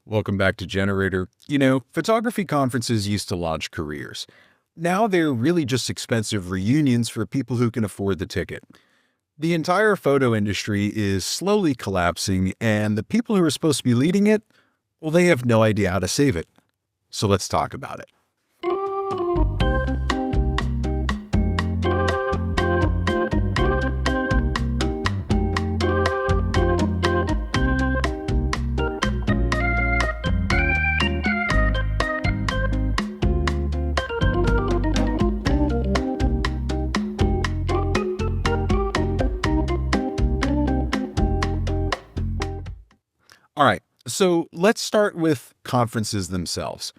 Welcome back to Generator. Photography conferences used to launch careers. Now they're really just expensive reunions for people who can afford the ticket. The entire photo industry is slowly collapsing, and the people who are supposed to be leading it, well, they have no idea how to save it. So let's talk about it. All right, so let's start with conferences themselves.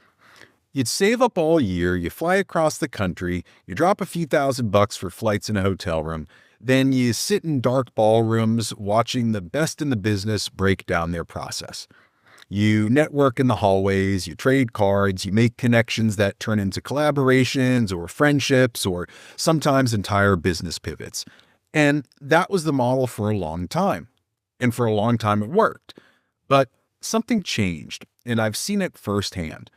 You'd save up all year, you fly across the country, you drop a few $1,000 for flights in a hotel room, then you sit in dark ballrooms watching the best in the business break down their process. You network in the hallways, you trade cards, you make connections that turn into collaborations or friendships or sometimes entire business pivots. And that was the model for a long time. And for a long time it worked. But something changed, and I've seen it firsthand.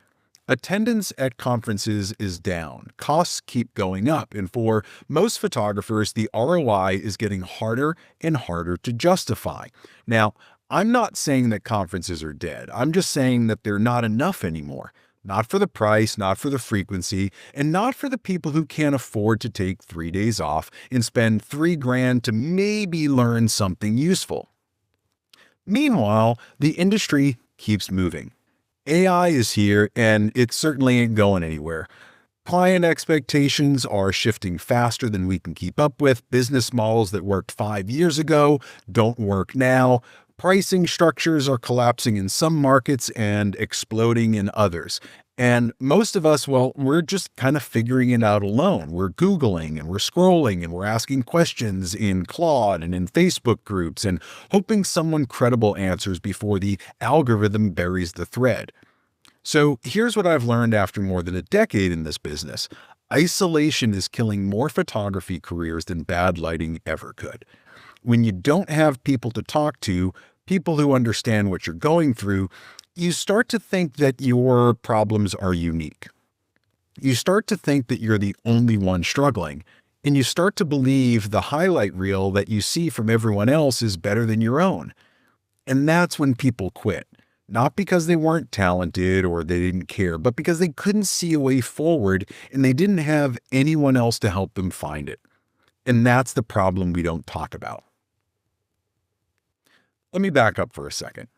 Attendance at conferences is down, costs keep going up, and for most photographers, the ROI is getting harder and harder to justify. Now, I'm not saying that conferences are dead. I'm just saying that they're not enough anymore. Not for the price, not for the frequency, and not for the people who can't afford to take 3 days off and spend $3,000 to maybe learn something useful. Meanwhile, the industry keeps moving. AI is here, and it certainly ain't going anywhere. Client expectations are shifting faster than we can keep up with. Business models that worked 5 years ago don't work now. Pricing structures are collapsing in some markets and exploding in others. And most of us, well, we're just kind of figuring it out alone. We're Googling and we're scrolling and we're asking questions in Claude and in Facebook groups and hoping someone credible answers before the algorithm buries the thread. So here's what I've learned after more than a decade in this business. Isolation is killing more photography careers than bad lighting ever could. When you don't have people to talk to, people who understand what you're going through, you start to think that your problems are unique. You start to think that you're the only one struggling, and you start to believe the highlight reel that you see from everyone else is better than your own. And that's when people quit. Not because they weren't talented or they didn't care, but because they couldn't see a way forward and they didn't have anyone else to help them find it. And that's the problem we don't talk about. Let me back up for a second.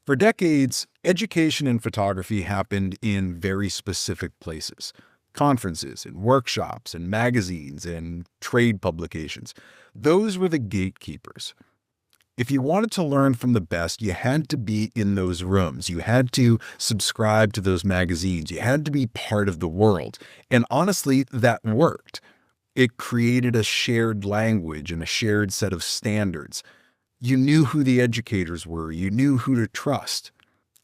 For decades, education in photography happened in very specific places. Conferences and workshops and magazines and trade publications. Those were the gatekeepers. If you wanted to learn from the best, you had to be in those rooms. You had to subscribe to those magazines. You had to be part of the world. And honestly, that worked. It created a shared language and a shared set of standards. You knew who the educators were. You knew who to trust.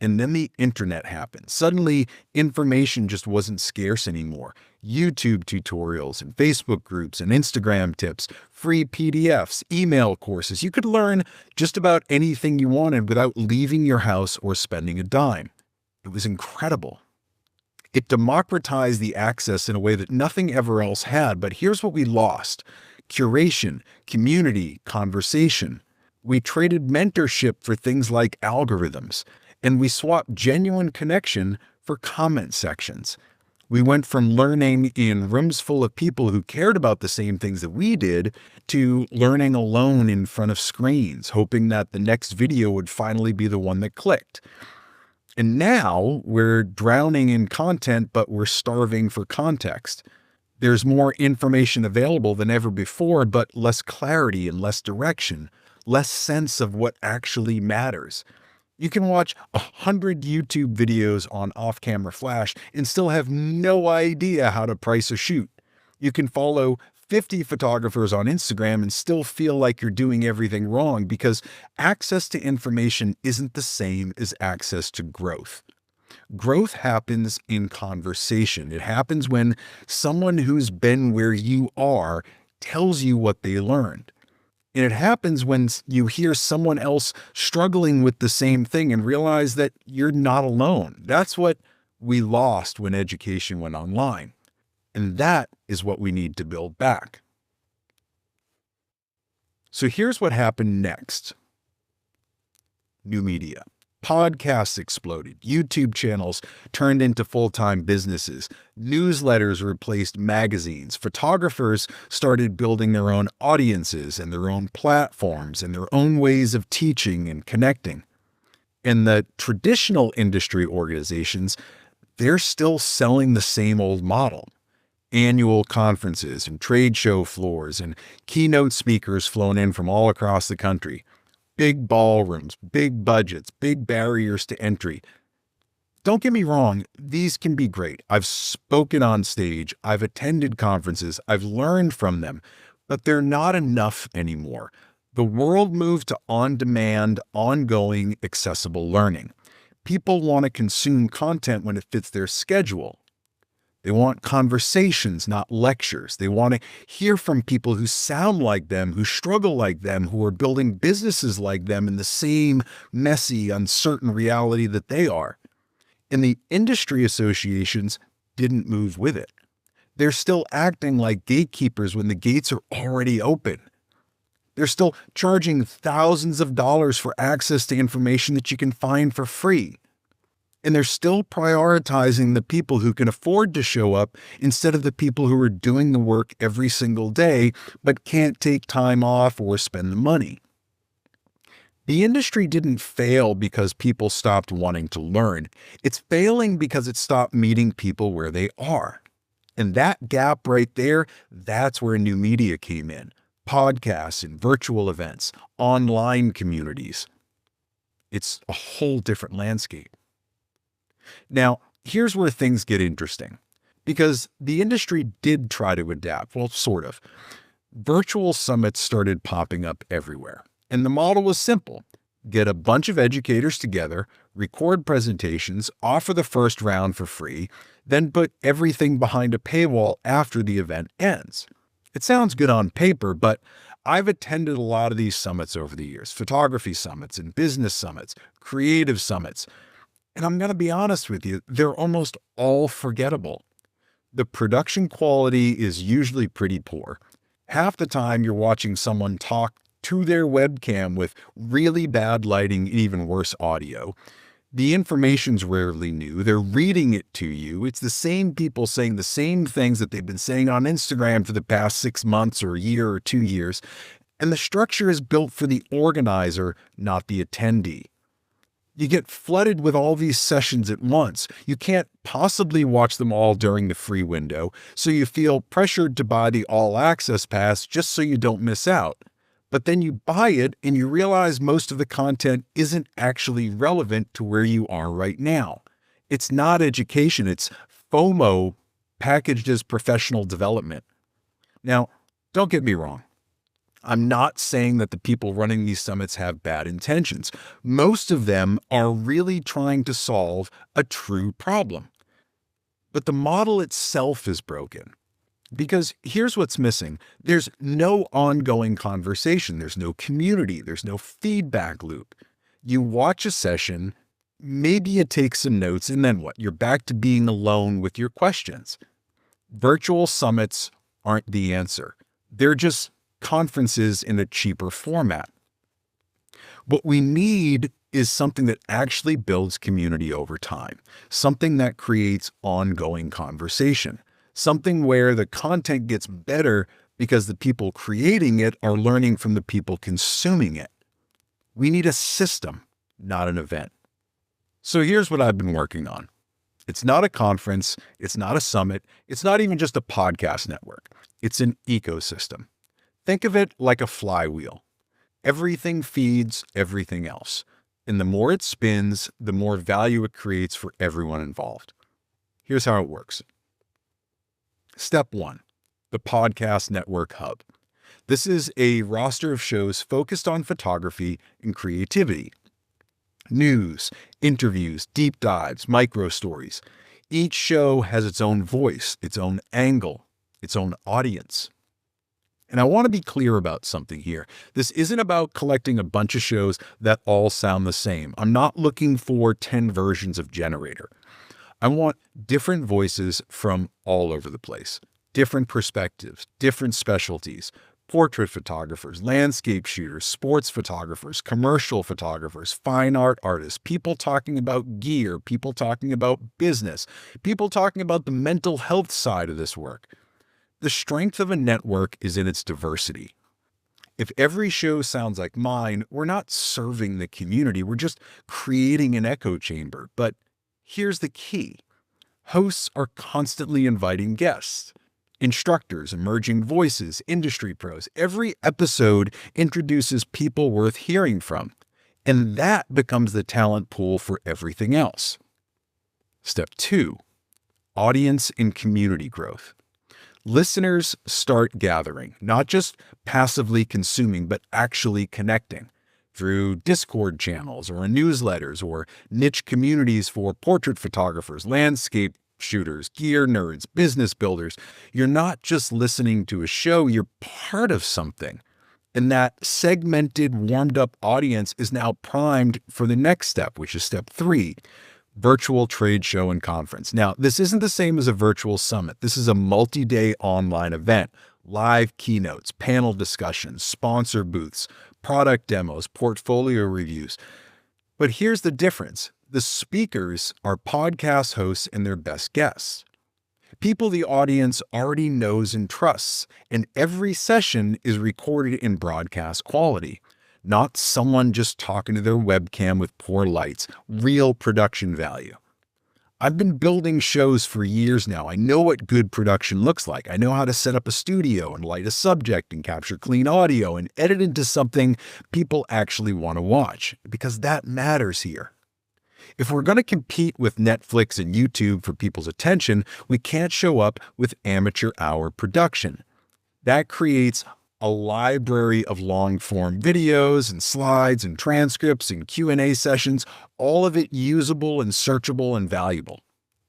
And then the internet happened. Suddenly, information just wasn't scarce anymore. YouTube tutorials and Facebook groups and Instagram tips, free PDFs, email courses. You could learn just about anything you wanted without leaving your house or spending a dime. It was incredible. It democratized the access in a way that nothing ever else had. But here's what we lost: curation, community, conversation. We traded mentorship for things like algorithms, and we swapped genuine connection for comment sections. We went from learning in rooms full of people who cared about the same things that we did to learning alone in front of screens, hoping that the next video would finally be the one that clicked. And now we're drowning in content, but we're starving for context. There's more information available than ever before, but less clarity and less direction. Less sense of what actually matters. You can watch 100 YouTube videos on off-camera flash and still have no idea how to price a shoot. You can follow 50 photographers on Instagram and still feel like you're doing everything wrong because access to information isn't the same as access to growth. Growth happens in conversation. It happens when someone who's been where you are tells you what they learned. And it happens when you hear someone else struggling with the same thing and realize that you're not alone. That's what we lost when education went online. And that is what we need to build back. So here's what happened next. New media. Podcasts exploded. YouTube channels turned into full-time businesses. Newsletters replaced magazines. Photographers started building their own audiences and their own platforms and their own ways of teaching and connecting. And the traditional industry organizations, they're still selling the same old model. Annual conferences and trade show floors and keynote speakers flown in from all across the country. Big ballrooms, big budgets, big barriers to entry. Don't get me wrong, these can be great. I've spoken on stage, I've attended conferences, I've learned from them, but they're not enough anymore. The world moved to on-demand, ongoing, accessible learning. People want to consume content when it fits their schedule. They want conversations, not lectures. They want to hear from people who sound like them, who struggle like them, who are building businesses like them in the same messy, uncertain reality that they are. And the industry associations didn't move with it. They're still acting like gatekeepers when the gates are already open. They're still charging thousands of dollars for access to information that you can find for free. And they're still prioritizing the people who can afford to show up instead of the people who are doing the work every single day but can't take time off or spend the money. The industry didn't fail because people stopped wanting to learn. It's failing because it stopped meeting people where they are. And that gap right there, that's where new media came in. Podcasts and virtual events, online communities. It's a whole different landscape. Now, here's where things get interesting, because the industry did try to adapt, well, sort of. Virtual summits started popping up everywhere, and the model was simple. Get a bunch of educators together, record presentations, offer the first round for free, then put everything behind a paywall after the event ends. It sounds good on paper, but I've attended a lot of these summits over the years, photography summits and business summits, creative summits. And I'm going to be honest with you, they're almost all forgettable. The production quality is usually pretty poor. Half the time you're watching someone talk to their webcam with really bad lighting and even worse audio. The information's rarely new. They're reading it to you. It's the same people saying the same things that they've been saying on Instagram for the past 6 months or a year or 2 years. And the structure is built for the organizer, not the attendee. You get flooded with all these sessions at once. You can't possibly watch them all during the free window, so you feel pressured to buy the all-access pass just so you don't miss out. But then you buy it and you realize most of the content isn't actually relevant to where you are right now. It's not education, it's FOMO packaged as professional development. Now, don't get me wrong. I'm not saying that the people running these summits have bad intentions. Most of them are really trying to solve a true problem. But the model itself is broken. Because here's what's missing. There's no ongoing conversation. There's no community. There's no feedback loop. You watch a session, maybe you take some notes, and then what? You're back to being alone with your questions. Virtual summits aren't the answer. They're just conferences in a cheaper format. What we need is something that actually builds community over time, something that creates ongoing conversation, something where the content gets better because the people creating it are learning from the people consuming it. We need a system, not an event. So here's what I've been working on. It's not a conference, it's not a summit, it's not even just a podcast network. It's an ecosystem. Think of it like a flywheel. Everything feeds everything else. And the more it spins, the more value it creates for everyone involved. Here's how it works. Step 1, the Podcast Network Hub. This is a roster of shows focused on photography and creativity. News, interviews, deep dives, micro stories. Each show has its own voice, its own angle, its own audience. And I want to be clear about something here. This isn't about collecting a bunch of shows that all sound the same. I'm not looking for 10 versions of Generator. I want different voices from all over the place, different perspectives, different specialties. Portrait photographers, landscape shooters, sports photographers, commercial photographers, fine art artists, people talking about gear, people talking about business, people talking about the mental health side of this work. The strength of a network is in its diversity. If every show sounds like mine, we're not serving the community, we're just creating an echo chamber. But here's the key. Hosts are constantly inviting guests. Instructors, emerging voices, industry pros. Every episode introduces people worth hearing from, and that becomes the talent pool for everything else. Step 2, audience and community growth. Listeners start gathering, not just passively consuming, but actually connecting through Discord channels or newsletters or niche communities for portrait photographers, landscape shooters, gear nerds, business builders. You're not just listening to a show, you're part of something. And that segmented, warmed-up audience is now primed for the next step, which is step 3, virtual trade show and conference. Now, this isn't the same as a virtual summit. This is a multi-day online event, live keynotes, panel discussions, sponsor booths, product demos, portfolio reviews. But here's the difference. The speakers are podcast hosts and their best guests. People the audience already knows and trusts, and every session is recorded in broadcast quality. Not someone just talking to their webcam with poor lights, real production value. I've been building shows for years now. I know what good production looks like. I know how to set up a studio and light a subject and capture clean audio and edit into something people actually want to watch, because that matters here. If we're going to compete with Netflix and YouTube for people's attention, we can't show up with amateur hour production. That creates a library of long-form videos and slides and transcripts and Q&A sessions, all of it usable and searchable and valuable.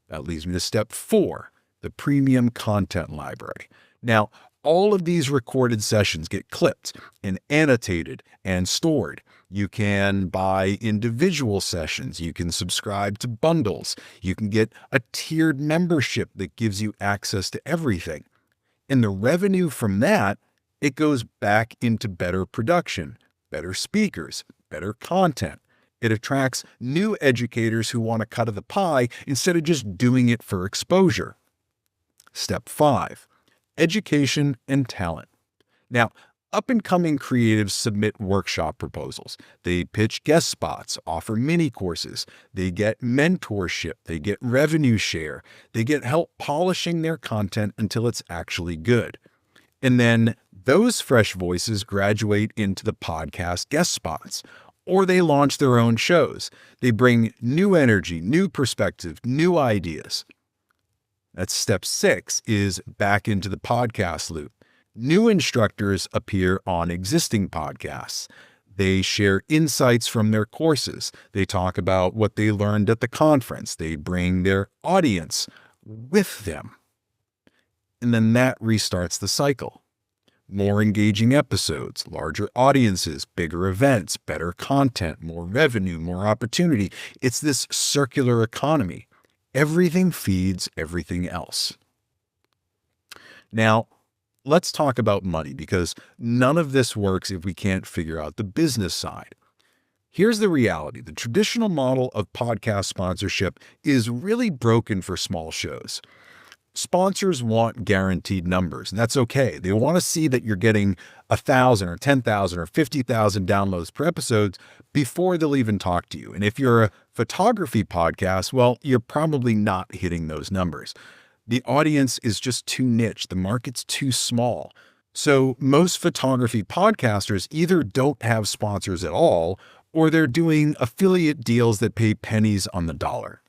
That leads me to step 4, the premium content library. Now, all of these recorded sessions get clipped and annotated and stored. You can buy individual sessions. You can subscribe to bundles. You can get a tiered membership that gives you access to everything. And the revenue from that, it goes back into better production, better speakers, better content. It attracts new educators who want a cut of the pie instead of just doing it for exposure. Step 5, education and talent. Now, up-and-coming creatives submit workshop proposals. They pitch guest spots, offer mini courses. They get mentorship. They get revenue share. They get help polishing their content until it's actually good. And then those fresh voices graduate into the podcast guest spots, or they launch their own shows. They bring new energy, new perspective, new ideas. That's step 6, is back into the podcast loop. New instructors appear on existing podcasts. They share insights from their courses. They talk about what they learned at the conference. They bring their audience with them. And then that restarts the cycle. More engaging episodes, larger audiences, bigger events, better content, more revenue, more opportunity. It's this circular economy. Everything feeds everything else. Now, let's talk about money, because none of this works if we can't figure out the business side. Here's the reality. The traditional model of podcast sponsorship is really broken for small shows. Sponsors want guaranteed numbers, and that's okay. They want to see that you're getting 1,000 or 10,000 or 50,000 downloads per episode before they'll even talk to you. And if you're a photography podcast, well, you're probably not hitting those numbers. The audience is just too niche. The market's too small. So most photography podcasters either don't have sponsors at all, or they're doing affiliate deals that pay pennies on the dollar.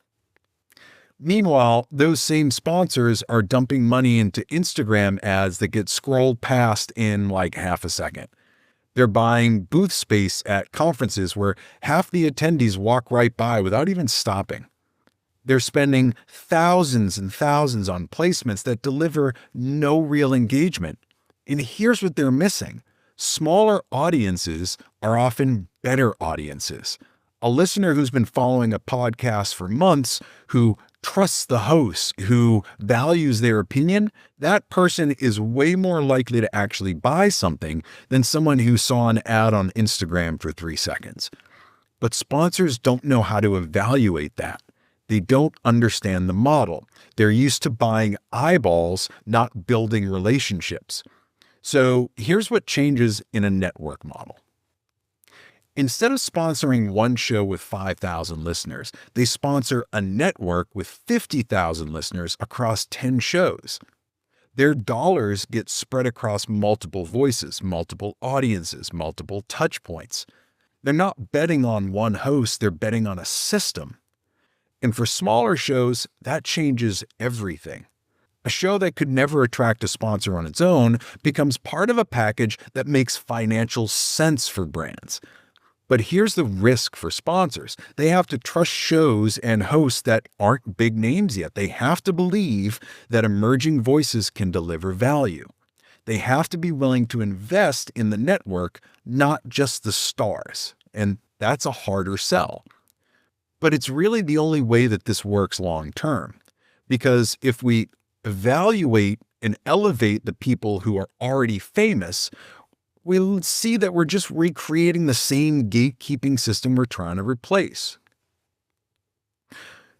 Meanwhile, those same sponsors are dumping money into Instagram ads that get scrolled past in like half a second. They're buying booth space at conferences where half the attendees walk right by without even stopping. They're spending thousands and thousands on placements that deliver no real engagement. And here's what they're missing. Smaller audiences are often better audiences. A listener who's been following a podcast for months, who trusts the host, who values their opinion, that person is way more likely to actually buy something than someone who saw an ad on Instagram for 3 seconds. But sponsors don't know how to evaluate that. They don't understand the model. They're used to buying eyeballs, not building relationships. So here's what changes in a network model. Instead of sponsoring one show with 5,000 listeners, they sponsor a network with 50,000 listeners across 10 shows. Their dollars get spread across multiple voices, multiple audiences, multiple touch points. They're not betting on one host, they're betting on a system. And for smaller shows, that changes everything. A show that could never attract a sponsor on its own becomes part of a package that makes financial sense for brands. But here's the risk for sponsors. They have to trust shows and hosts that aren't big names yet. They have to believe that emerging voices can deliver value. They have to be willing to invest in the network, not just the stars. And that's a harder sell. But it's really the only way that this works long term. Because if we evaluate and elevate the people who are already famous, we'll see that we're just recreating the same gatekeeping system we're trying to replace.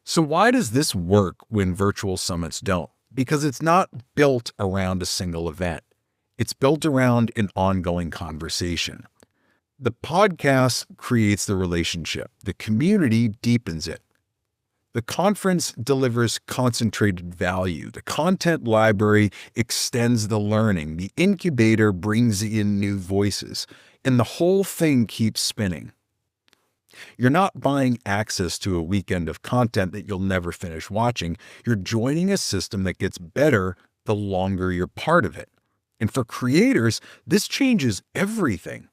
So why does this work when virtual summits don't? Because it's not built around a single event. It's built around an ongoing conversation. The podcast creates the relationship. The community deepens it. The conference delivers concentrated value. The content library extends the learning. The incubator brings in new voices. And the whole thing keeps spinning. You're not buying access to a weekend of content that you'll never finish watching. You're joining a system that gets better the longer you're part of it. And for creators, this changes everything.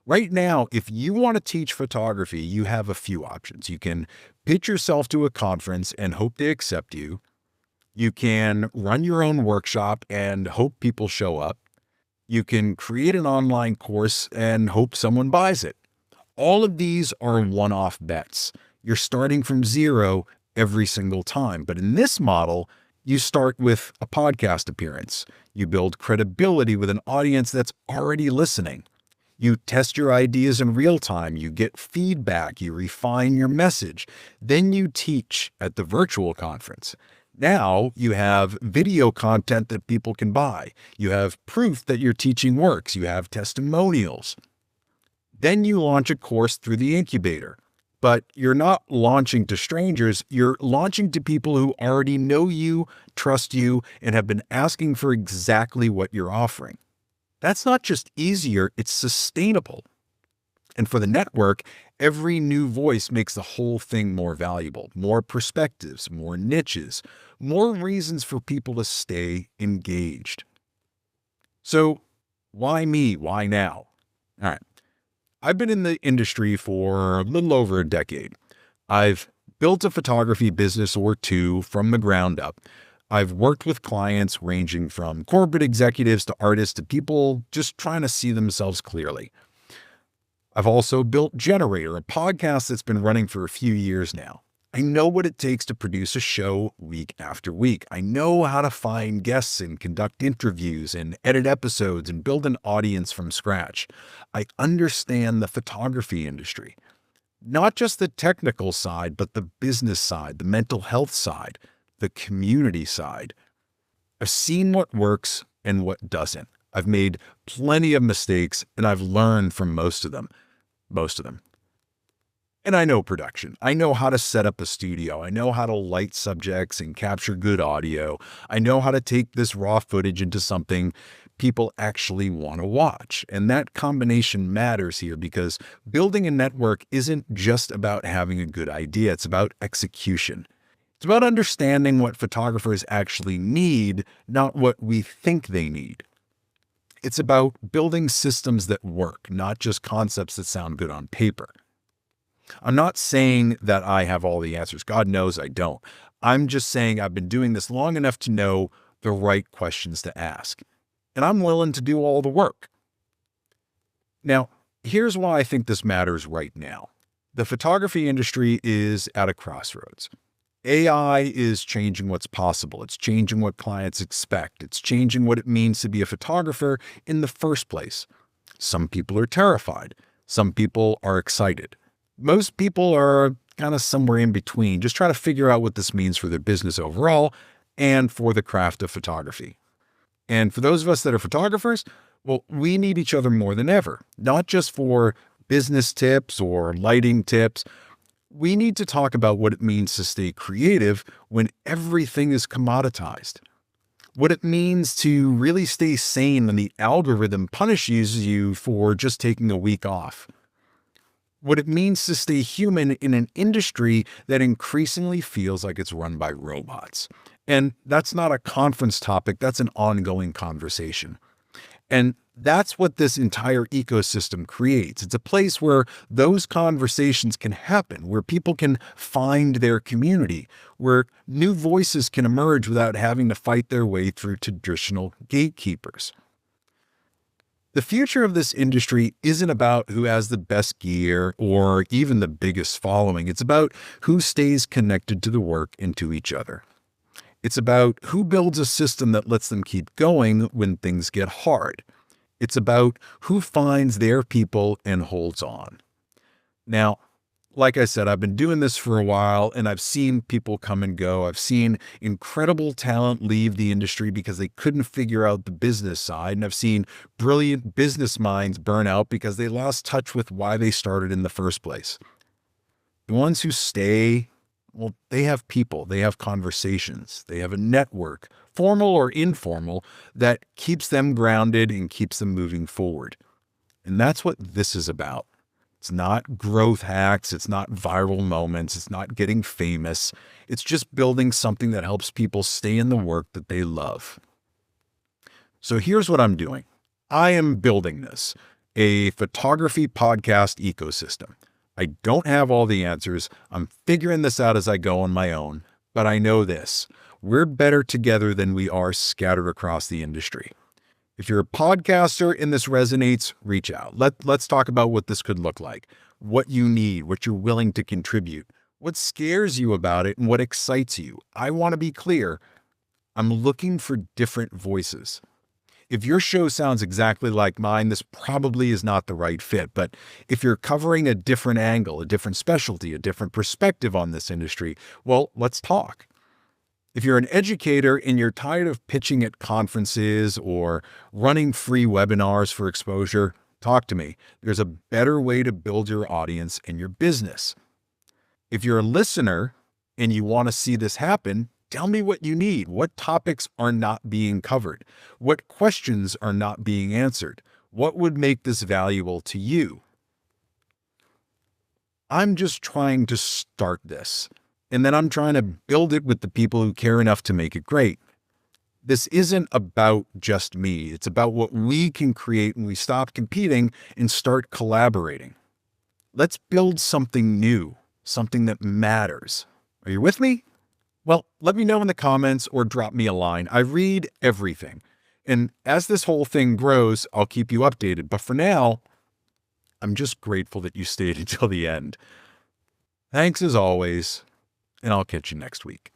Right now, if you want to teach photography, you have a few options. You can pitch yourself to a conference and hope they accept you. You can run your own workshop and hope people show up. You can create an online course and hope someone buys it. All of these are one-off bets. You're starting from zero every single time. But in this model, you start with a podcast appearance. You build credibility with an audience that's already listening. You test your ideas in real time, you get feedback, you refine your message. Then you teach at the virtual conference. Now you have video content that people can buy. You have proof that your teaching works. You have testimonials. Then you launch a course through the incubator. But you're not launching to strangers, you're launching to people who already know you, trust you, and have been asking for exactly what you're offering. That's not just easier, it's sustainable. And for the network, every new voice makes the whole thing more valuable, more perspectives, more niches, more reasons for people to stay engaged. So why me? Why now? All right. I've been in the industry for a little over a decade. I've built a photography business or two from the ground up. I've worked with clients ranging from corporate executives to artists to people just trying to see themselves clearly. I've also built Generator, a podcast that's been running for a few years now. I know what it takes to produce a show week after week. I know how to find guests and conduct interviews and edit episodes and build an audience from scratch. I understand the photography industry. Not just the technical side, but the business side, the mental health side, the community side. I've seen what works and what doesn't. I've made plenty of mistakes and I've learned from most of them. And I know production. I know how to set up a studio. I know how to light subjects and capture good audio. I know how to take this raw footage into something people actually want to watch. And that combination matters here because building a network isn't just about having a good idea. It's about execution. It's about understanding what photographers actually need, not what we think they need. It's about building systems that work, not just concepts that sound good on paper. I'm not saying that I have all the answers. God knows I don't. I'm just saying I've been doing this long enough to know the right questions to ask. and I'm willing to do all the work. Now, here's why I think this matters right now. The photography industry is at a crossroads. AI is changing what's possible. It's changing what clients expect. It's changing what it means to be a photographer in the first place. Some people are terrified. Some people are excited. Most people are kind of somewhere in between, just trying to figure out what this means for their business overall and for the craft of photography. And for those of us that are photographers, well, we need each other more than ever, not just for business tips or lighting tips. We need to talk about what it means to stay creative when everything is commoditized. What it means to really stay sane when the algorithm punishes you for just taking a week off. What it means to stay human in an industry that increasingly feels like it's run by robots. And that's not a conference topic, that's an ongoing conversation. And that's what this entire ecosystem creates. It's a place where those conversations can happen, where people can find their community, where new voices can emerge without having to fight their way through traditional gatekeepers. The future of this industry isn't about who has the best gear or even the biggest following. It's about who stays connected to the work and to each other. It's about who builds a system that lets them keep going when things get hard. It's about who finds their people and holds on. Now, like I said, I've been doing this for a while and I've seen people come and go. I've seen incredible talent leave the industry because they couldn't figure out the business side. And I've seen brilliant business minds burn out because they lost touch with why they started in the first place. The ones who stay, well, they have people, they have conversations, they have a network, formal or informal, that keeps them grounded and keeps them moving forward. And that's what this is about. It's not growth hacks. It's not viral moments. It's not getting famous. It's just building something that helps people stay in the work that they love. So here's what I'm doing. I am building this, a photography podcast ecosystem. I don't have all the answers. I'm figuring this out as I go on my own, but I know this. We're better together than we are scattered across the industry. If you're a podcaster and this resonates, reach out. Let's talk about what this could look like, what you need, what you're willing to contribute, what scares you about it, and what excites you. I want to be clear. I'm looking for different voices. If your show sounds exactly like mine, this probably is not the right fit. But if you're covering a different angle, a different specialty, a different perspective on this industry, well, let's talk. If you're an educator and you're tired of pitching at conferences or running free webinars for exposure, talk to me. There's a better way to build your audience and your business. If you're a listener and you want to see this happen, tell me what you need. What topics are not being covered? What questions are not being answered? What would make this valuable to you? I'm just trying to start this. And then I'm trying to build it with the people who care enough to make it great. This isn't about just me. It's about what we can create when we stop competing and start collaborating. Let's build something new, something that matters. Are you with me? Well, let me know in the comments or drop me a line. I read everything. And as this whole thing grows, I'll keep you updated. But for now, I'm just grateful that you stayed until the end. Thanks as always. And I'll catch you next week.